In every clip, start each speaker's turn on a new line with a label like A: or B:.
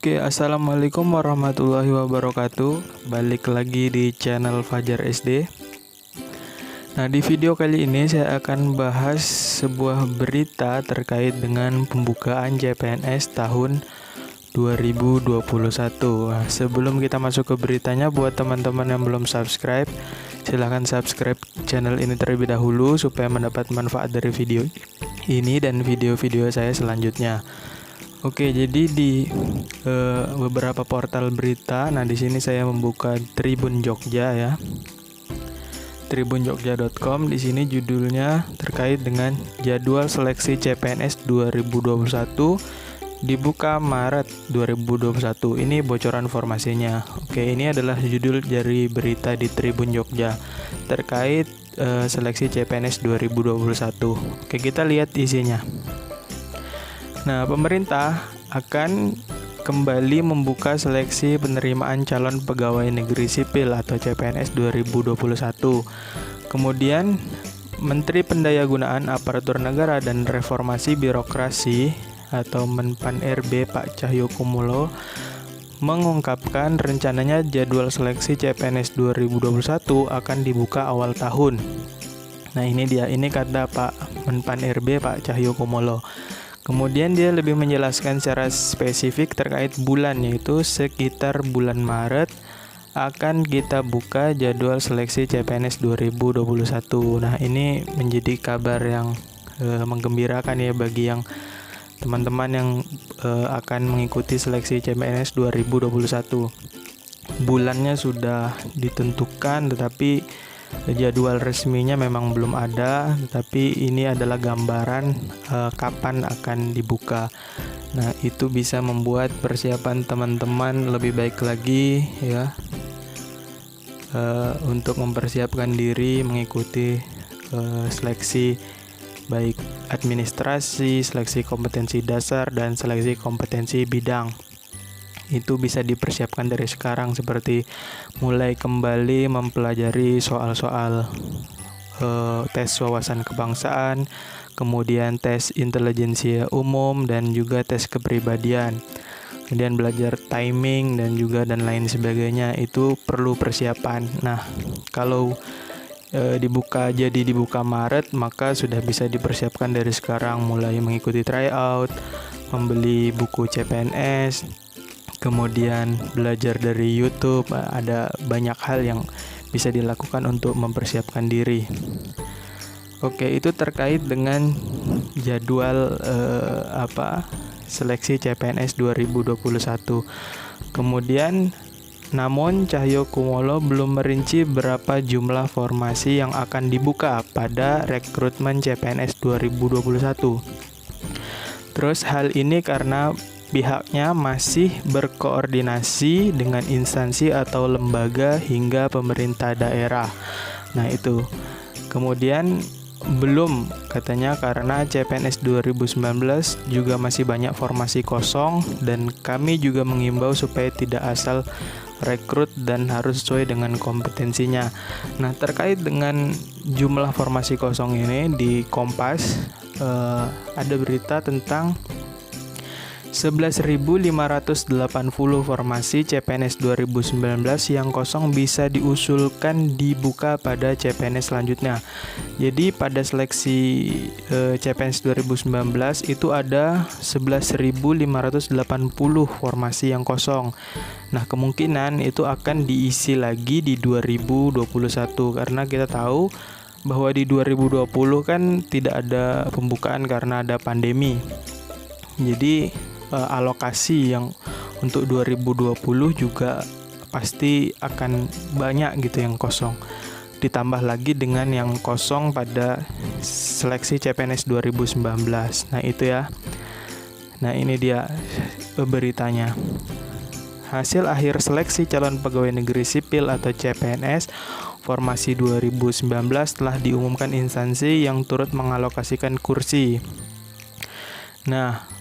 A: Oke, assalamualaikum warahmatullahi wabarakatuh. Balik lagi di channel Fajar SD. Nah, di video kali ini saya akan bahas sebuah berita terkait dengan pembukaan CPNS tahun 2021. Nah, sebelum kita masuk ke beritanya, buat teman-teman yang belum subscribe, silahkan subscribe channel ini terlebih dahulu supaya mendapat manfaat dari video ini dan video-video saya selanjutnya. Oke, jadi di beberapa portal berita, nah di sini saya membuka Tribun Jogja ya, tribunjogja.com. Di sini judulnya terkait dengan jadwal seleksi CPNS 2021 dibuka Maret 2021. Ini bocoran informasinya. Oke, ini adalah judul dari berita di Tribun Jogja terkait seleksi CPNS 2021. Oke, kita lihat isinya. Nah, pemerintah akan kembali membuka seleksi penerimaan calon pegawai negeri sipil atau CPNS 2021. Kemudian, Menteri Pendayagunaan Aparatur Negara dan Reformasi Birokrasi atau Menpan RB Pak Cahyokumolo mengungkapkan rencananya jadwal seleksi CPNS 2021 akan dibuka awal tahun. Nah, ini kata Pak Menpan RB Pak Cahyokumolo. Kemudian dia lebih menjelaskan secara spesifik terkait bulan, yaitu sekitar bulan Maret akan kita buka jadwal seleksi CPNS 2021. Nah, ini menjadi kabar yang menggembirakan ya bagi yang teman-teman yang akan mengikuti seleksi CPNS 2021. Bulannya sudah ditentukan, tetapi jadwal resminya memang belum ada, tetapi ini adalah gambaran kapan akan dibuka. Nah, itu bisa membuat persiapan teman-teman lebih baik lagi ya, untuk mempersiapkan diri mengikuti seleksi baik administrasi, seleksi kompetensi dasar, dan seleksi kompetensi bidang. Itu bisa dipersiapkan dari sekarang, seperti mulai kembali mempelajari soal-soal tes wawasan kebangsaan, kemudian tes intelijensia umum, dan juga tes kepribadian. Kemudian belajar timing dan lain sebagainya, itu perlu persiapan. Nah, kalau dibuka Maret, maka sudah bisa dipersiapkan dari sekarang, mulai mengikuti tryout, membeli buku CPNS, kemudian belajar dari YouTube. Ada banyak hal yang bisa dilakukan untuk mempersiapkan diri. Oke, itu terkait dengan jadwal seleksi CPNS 2021. Kemudian namun Cahyokumolo belum merinci berapa jumlah formasi yang akan dibuka pada rekrutmen CPNS 2021. Terus hal ini karena pihaknya masih berkoordinasi dengan instansi atau lembaga hingga pemerintah daerah. Nah, itu. Kemudian belum katanya karena CPNS 2019 juga masih banyak formasi kosong, dan kami juga mengimbau supaya tidak asal rekrut dan harus sesuai dengan kompetensinya. Nah, terkait dengan jumlah formasi kosong ini, di Kompas ada berita tentang 11.580 formasi CPNS 2019 yang kosong bisa diusulkan dibuka pada CPNS selanjutnya. Jadi pada seleksi CPNS 2019 itu ada 11.580 formasi yang kosong. Nah, kemungkinan itu akan diisi lagi di 2021 karena kita tahu bahwa di 2020 kan tidak ada pembukaan karena ada pandemi. Jadi alokasi yang untuk 2020 juga pasti akan banyak gitu yang kosong, ditambah lagi dengan yang kosong pada seleksi CPNS 2019. Nah, itu ya. Nah, ini dia beritanya. Hasil akhir seleksi calon pegawai negeri sipil atau CPNS formasi 2019 telah diumumkan instansi yang turut mengalokasikan kursi. Nah,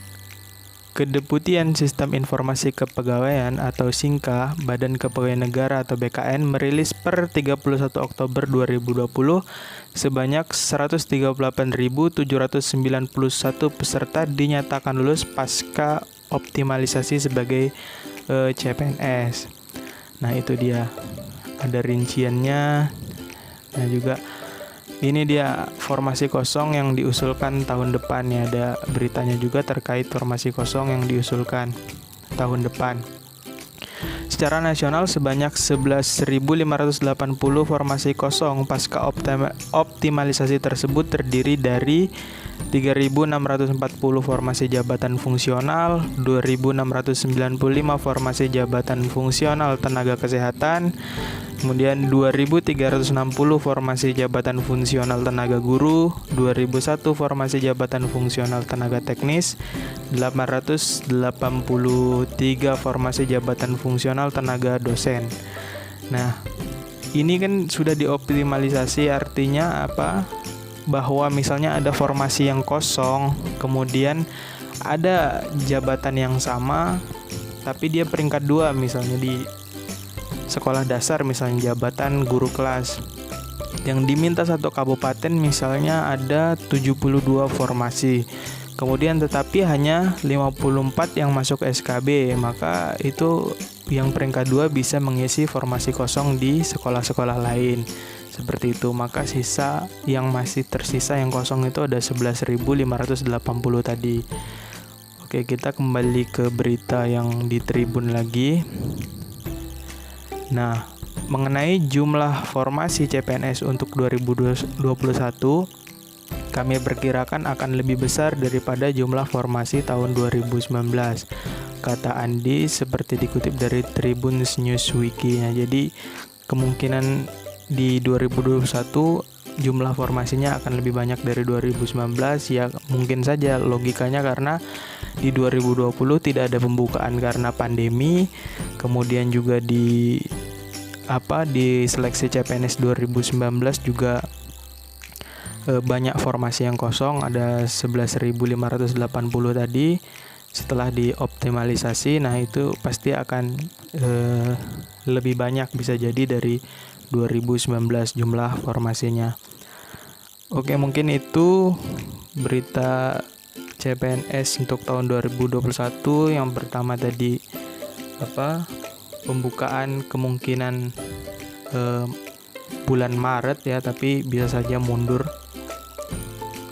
A: Kedeputian Sistem Informasi Kepegawaian atau SINKA, Badan Kepegawaian Negara atau BKN merilis per 31 Oktober 2020 sebanyak 138.791 peserta dinyatakan lulus pasca optimalisasi sebagai CPNS. Nah itu dia, ada rinciannya. Nah juga ini dia formasi kosong yang diusulkan tahun depan ya, ada beritanya juga terkait formasi kosong yang diusulkan tahun depan. Secara nasional sebanyak 11.580 formasi kosong pasca optimalisasi tersebut terdiri dari 3.640 formasi jabatan fungsional, 2.695 formasi jabatan fungsional tenaga kesehatan, kemudian 2.360 formasi jabatan fungsional tenaga guru, 2.001 formasi jabatan fungsional tenaga teknis, 883 formasi jabatan fungsional tenaga dosen. Nah, ini kan sudah dioptimalisasi, artinya apa? Bahwa misalnya ada formasi yang kosong, kemudian ada jabatan yang sama, tapi dia peringkat 2 misalnya di sekolah dasar, misalnya jabatan guru kelas. Yang diminta satu kabupaten misalnya ada 72 formasi. Kemudian tetapi hanya 54 yang masuk SKB, maka itu yang peringkat 2 bisa mengisi formasi kosong di sekolah-sekolah lain. Seperti itu, maka sisa yang masih tersisa yang kosong itu ada 11.580 tadi. Oke, kita kembali ke berita yang di Tribun lagi. Nah, mengenai jumlah formasi CPNS untuk 2021, kami perkirakan akan lebih besar daripada jumlah formasi tahun 2019. Kata Andi seperti dikutip dari Tribun Newswiki. Nah, jadi kemungkinan di 2021 jumlah formasinya akan lebih banyak dari 2019 ya, mungkin saja logikanya karena di 2020 tidak ada pembukaan karena pandemi, kemudian juga di seleksi CPNS 2019 juga banyak formasi yang kosong, ada 11.580 tadi. Setelah dioptimalisasi, nah itu pasti akan lebih banyak, bisa jadi dari 2019 jumlah formasinya. Oke, mungkin itu berita CPNS untuk tahun 2021. Yang pertama tadi pembukaan kemungkinan bulan Maret ya, tapi bisa saja mundur,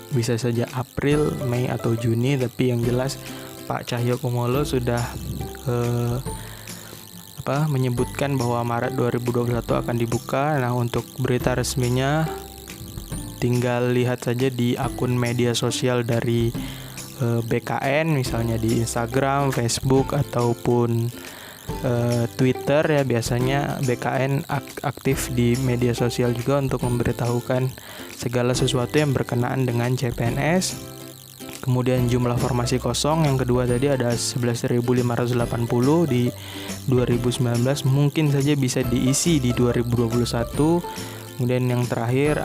A: bisa saja April, Mei atau Juni, tapi yang jelas Pak Cahyokumolo sudah menyebutkan bahwa Maret 2021 akan dibuka. Nah, untuk berita resminya tinggal lihat saja di akun media sosial dari BKN, misalnya di Instagram, Facebook ataupun Twitter ya. Biasanya BKN aktif di media sosial juga untuk memberitahukan segala sesuatu yang berkenaan dengan CPNS. Kemudian jumlah formasi kosong yang kedua tadi ada 11.580 di 2019, mungkin saja bisa diisi di 2021. Kemudian yang terakhir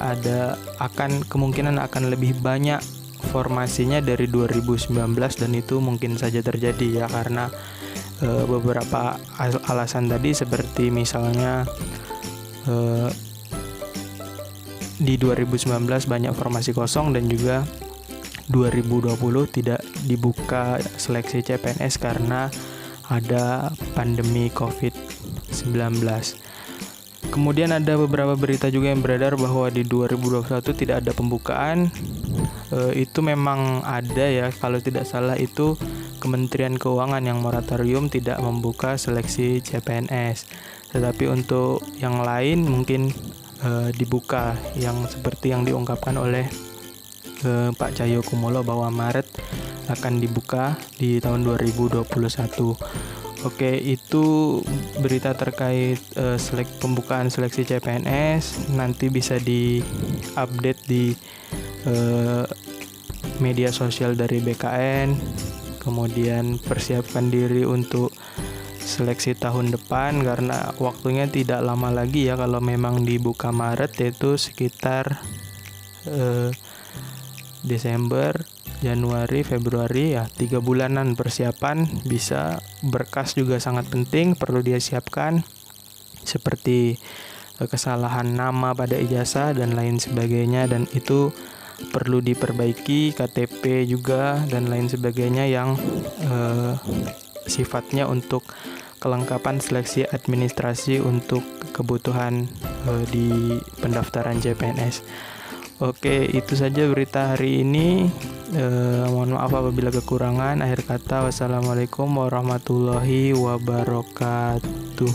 A: kemungkinan akan lebih banyak formasinya dari 2019, dan itu mungkin saja terjadi ya, karena beberapa alasan tadi, seperti misalnya di 2019 banyak formasi kosong dan juga 2020 tidak dibuka seleksi CPNS karena ada pandemi COVID-19. Kemudian ada beberapa berita juga yang beredar bahwa di 2021 tidak ada pembukaan. Itu memang ada ya, kalau tidak salah itu Kementerian Keuangan yang moratorium tidak membuka seleksi CPNS. Tetapi untuk yang lain mungkin dibuka, yang seperti yang diungkapkan oleh Pak Cahyokumolo bahwa Maret akan dibuka di tahun 2021. Oke, itu berita terkait pembukaan seleksi CPNS. Nanti bisa di-update di media sosial dari BKN. Kemudian persiapkan diri untuk seleksi tahun depan, karena waktunya tidak lama lagi ya. Kalau memang dibuka Maret, yaitu sekitar Desember, Januari, Februari ya, 3 bulanan persiapan. Bisa berkas juga sangat penting, perlu dia siapkan, seperti kesalahan nama pada ijazah dan lain sebagainya, dan itu perlu diperbaiki, KTP juga dan lain sebagainya yang sifatnya untuk kelengkapan seleksi administrasi untuk kebutuhan di pendaftaran CPNS. Oke, itu saja berita hari ini. Mohon maaf apabila kekurangan. Akhir kata, wassalamualaikum warahmatullahi wabarakatuh.